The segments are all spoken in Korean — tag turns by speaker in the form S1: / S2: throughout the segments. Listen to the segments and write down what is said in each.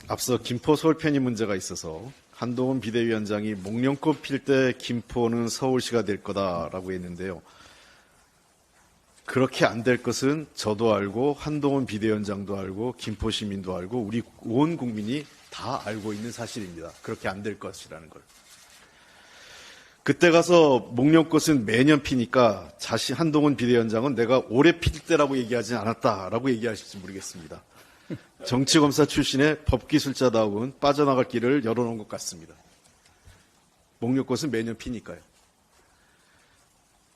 S1: 앞서 김포 서울 편입 문제가 있어서 한동훈 비대위원장이 목련꽃 필 때 김포는 서울시가 될 거다라고 했는데요. 그렇게 안 될 것은 저도 알고 한동훈 비대위원장도 알고 김포 시민도 알고 우리 온 국민이 다 알고 있는 사실입니다. 그렇게 안 될 것이라는 걸. 그때 가서 목련꽃은 매년 피니까 한동훈 비대위원장은 내가 올해 필 때라고 얘기하지 않았다라고 얘기하실지 모르겠습니다. 정치검사 출신의 법기술자다운 빠져나갈 길을 열어놓은 것 같습니다. 목련꽃은 매년 피니까요.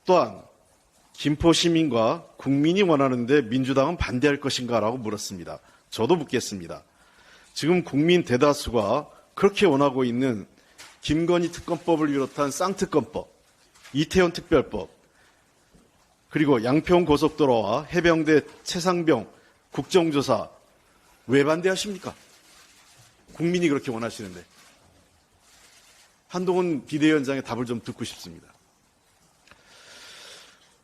S1: 또한 김포 시민과 국민이 원하는데 민주당은 반대할 것인가라고 물었습니다. 저도 묻겠습니다. 지금 국민 대다수가 그렇게 원하고 있는 김건희 특검법을 비롯한 쌍특검법, 이태원 특별법, 그리고 양평 고속도로와 해병대 최상병 국정조사 왜 반대하십니까? 국민이 그렇게 원하시는데. 한동훈 비대위원장의 답을 좀 듣고 싶습니다.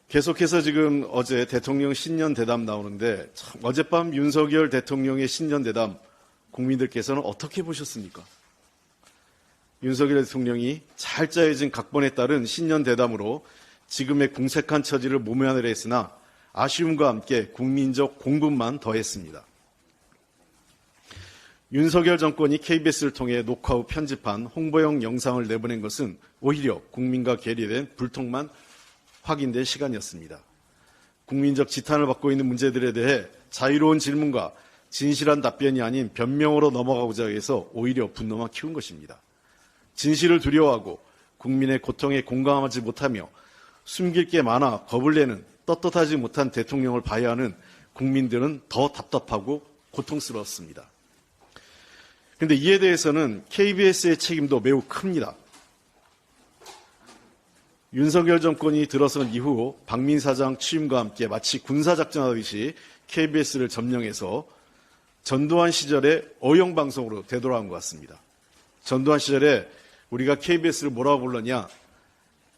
S1: 계속해서 지금 어제 대통령 신년 대담 나오는데 어젯밤 윤석열 대통령의 신년 대담 국민들께서는 어떻게 보셨습니까? 윤석열 대통령이 잘 짜여진 각본에 따른 신년 대담으로 지금의 궁색한 처지를 모면하려 했으나 아쉬움과 함께 국민적 공분만 더했습니다. 윤석열 정권이 KBS를 통해 녹화 후 편집한 홍보용 영상을 내보낸 것은 오히려 국민과 괴리된 불통만 확인된 시간이었습니다. 국민적 지탄을 받고 있는 문제들에 대해 자유로운 질문과 진실한 답변이 아닌 변명으로 넘어가고자 해서 오히려 분노만 키운 것입니다. 진실을 두려워하고 국민의 고통에 공감하지 못하며 숨길 게 많아 겁을 내는 떳떳하지 못한 대통령을 봐야 하는 국민들은 더 답답하고 고통스러웠습니다. 그런데 이에 대해서는 KBS의 책임도 매우 큽니다. 윤석열 정권이 들어선 이후 박민 사장 취임과 함께 마치 군사작전하듯이 KBS를 점령해서 전두환 시절의 어용방송으로 되돌아간 것 같습니다. 전두환 시절에 우리가 KBS를 뭐라고 불렀냐?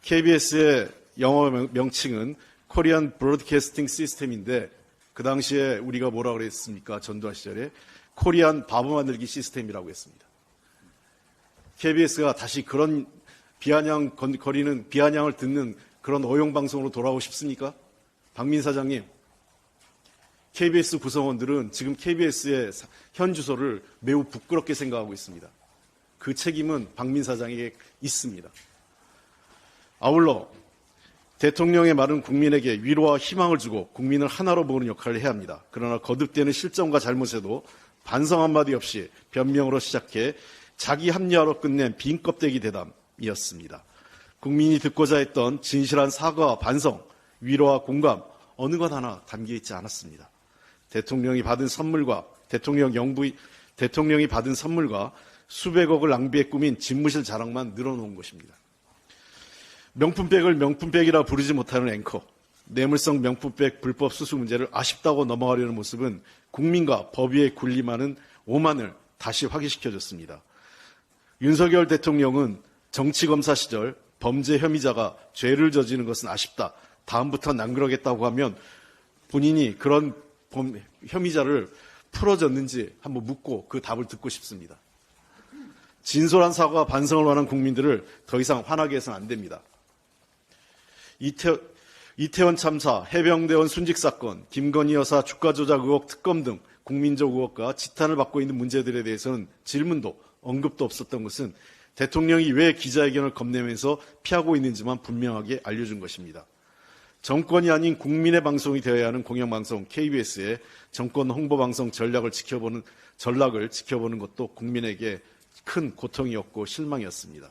S1: KBS의 영어 명칭은 코리안 브로드캐스팅 시스템인데 그 당시에 우리가 뭐라고 그랬습니까? 전두환 시절에 코리안 바보 만들기 시스템이라고 했습니다. KBS가 다시 그런 비아냥을 듣는 그런 어용방송으로 돌아오고 싶습니까? 박민 사장님, KBS 구성원들은 지금 KBS의 현 주소를 매우 부끄럽게 생각하고 있습니다. 그 책임은 박민 사장에게 있습니다. 아울러 대통령의 말은 국민에게 위로와 희망을 주고 국민을 하나로 보는 역할을 해야 합니다. 그러나 거듭되는 실정과 잘못에도 반성 한마디 없이 변명으로 시작해 자기 합리화로 끝낸 빈 껍데기 대담이었습니다. 국민이 듣고자 했던 진실한 사과와 반성, 위로와 공감 어느 것 하나 담겨있지 않았습니다. 대통령이 받은 선물과 수백억을 낭비해 꾸민 집무실 자랑만 늘어놓은 것입니다. 명품백을 명품백이라 부르지 못하는 앵커, 뇌물성 명품백 불법 수수 문제를 아쉽다고 넘어가려는 모습은 국민과 법 위에 군림하는 오만을 다시 확인시켜줬습니다. 윤석열 대통령은 정치검사 시절 범죄 혐의자가 죄를 저지르는 것은 아쉽다. 다음부터는 안 그러겠다고 하면 본인이 그런 혐의자를 풀어줬는지 한번 묻고 그 답을 듣고 싶습니다. 진솔한 사과와 반성을 원하는 국민들을 더 이상 화나게 해서는 안 됩니다. 이태원 참사, 해병대원 순직 사건, 김건희 여사 주가 조작 의혹 특검 등 국민적 의혹과 지탄을 받고 있는 문제들에 대해서는 질문도 언급도 없었던 것은 대통령이 왜 기자회견을 겁내면서 피하고 있는지만 분명하게 알려준 것입니다. 정권이 아닌 국민의 방송이 되어야 하는 공영방송 KBS의 정권 홍보방송 전략을 지켜보는 것도 국민에게 큰 고통이었고 실망이었습니다.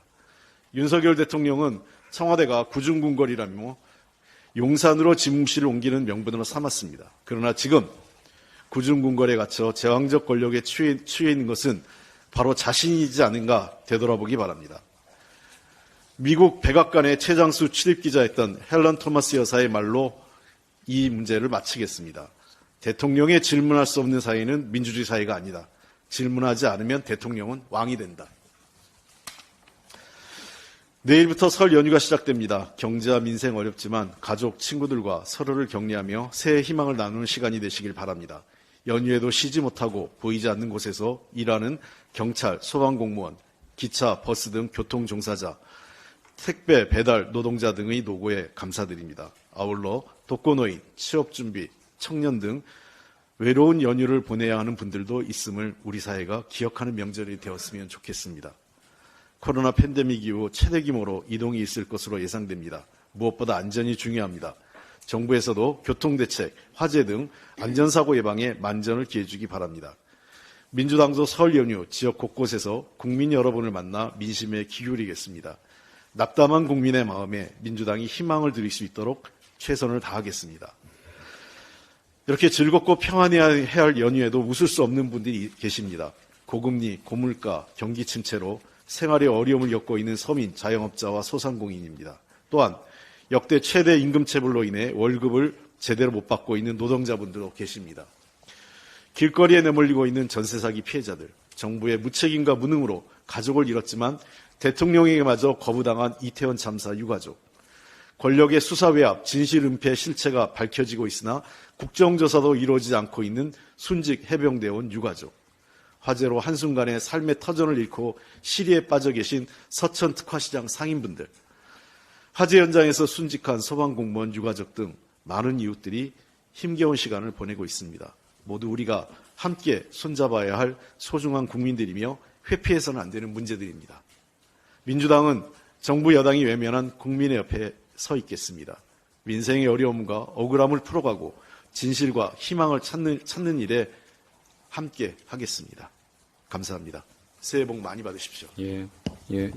S1: 윤석열 대통령은 청와대가 구중궁궐이라며 용산으로 집무실을 옮기는 명분으로 삼았습니다. 그러나 지금 구중궁궐에 갇혀 제왕적 권력에 취해 있는 것은 바로 자신이지 않은가 되돌아보기 바랍니다. 미국 백악관의 최장수 출입기자였던 헬런 토마스 여사의 말로 이 문제를 마치겠습니다. 대통령의 질문할 수 없는 사회는 민주주의 사회가 아니다. 질문하지 않으면 대통령은 왕이 된다. 내일부터 설 연휴가 시작됩니다. 경제와 민생 어렵지만 가족, 친구들과 서로를 격려하며 새해 희망을 나누는 시간이 되시길 바랍니다. 연휴에도 쉬지 못하고 보이지 않는 곳에서 일하는 경찰, 소방공무원, 기차, 버스 등 교통 종사자, 택배, 배달 노동자 등의 노고에 감사드립니다. 아울러 독거노인, 취업준비, 청년 등 외로운 연휴를 보내야 하는 분들도 있음을 우리 사회가 기억하는 명절이 되었으면 좋겠습니다. 코로나 팬데믹 이후 최대 규모로 이동이 있을 것으로 예상됩니다. 무엇보다 안전이 중요합니다. 정부에서도 교통대책, 화재 등 안전사고 예방에 만전을 기해주기 바랍니다. 민주당도 설 연휴 지역 곳곳에서 국민 여러분을 만나 민심에 기울이겠습니다. 낙담한 국민의 마음에 민주당이 희망을 드릴 수 있도록 최선을 다하겠습니다. 이렇게 즐겁고 평안해야 할 연휴에도 웃을 수 없는 분들이 계십니다. 고금리, 고물가, 경기 침체로 생활에 어려움을 겪고 있는 서민, 자영업자와 소상공인입니다. 또한 역대 최대 임금체불로 인해 월급을 제대로 못 받고 있는 노동자분들도 계십니다. 길거리에 내몰리고 있는 전세 사기 피해자들, 정부의 무책임과 무능으로 가족을 잃었지만 대통령에게마저 거부당한 이태원 참사 유가족, 권력의 수사 외압, 진실 은폐 실체가 밝혀지고 있으나 국정조사도 이루어지지 않고 있는 순직 해병대원 유가족, 화재로 한순간에 삶의 터전을 잃고 시리에 빠져 계신 서천 특화시장 상인분들, 화재 현장에서 순직한 소방공무원 유가족 등 많은 이웃들이 힘겨운 시간을 보내고 있습니다. 모두 우리가 함께 손잡아야 할 소중한 국민들이며 회피해서는 안 되는 문제들입니다. 민주당은 정부 여당이 외면한 국민의 옆에 서 있겠습니다. 민생의 어려움과 억울함을 풀어가고 진실과 희망을 찾는 일에 함께 하겠습니다. 감사합니다. 새해 복 많이 받으십시오.
S2: 예.